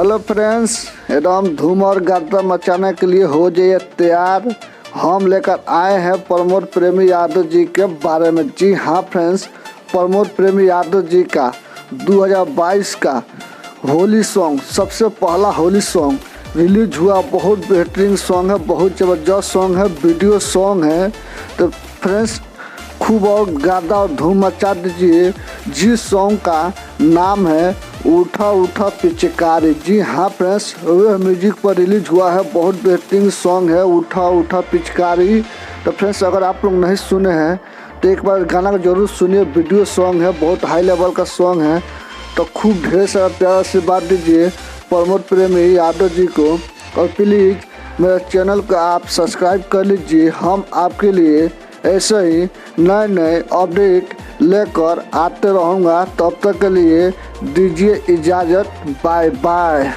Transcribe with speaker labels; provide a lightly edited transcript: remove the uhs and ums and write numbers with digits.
Speaker 1: Hello friends, एकदम धूम और गर्दा मचाने के लिए हो जाइए तैयार। हम लेकर आए हैं प्रमोद प्रेमी यादव जी के बारे में। जी हाँ फ्रेंड्स, प्रमोद प्रेमी यादव जी का 2022 का होली सॉन्ग, सबसे पहला होली सॉन्ग रिलीज हुआ। बहुत बेहतरीन सॉन्ग है, बहुत ज़बरदस्त सॉन्ग है, वीडियो सॉन्ग है। तो फ्रेंड्स खूब और गादा और धूम मचा दीजिए। जिस सॉन्ग का नाम है उठा उठा पिचकारी। जी हाँ फ्रेंड्स, वह म्यूजिक पर रिलीज हुआ है। बहुत बेहतरीन सॉन्ग है उठा उठा पिचकारी। तो फ्रेंड्स अगर आप लोग नहीं सुने हैं तो एक बार गाना को जरूर सुनिए। वीडियो सॉन्ग है, बहुत हाई लेवल का सॉन्ग है। तो खूब ढेर सारा प्यार आशीर्वाद दीजिए प्रमोद प्रेमी यादव जी को। और प्लीज़ मेरे चैनल को आप सब्सक्राइब कर लीजिए। हम आपके लिए ऐसे ही नए नए अपडेट लेकर आते रहूँगा। तब तक के लिए दीजिए इजाज़त। Bye bye.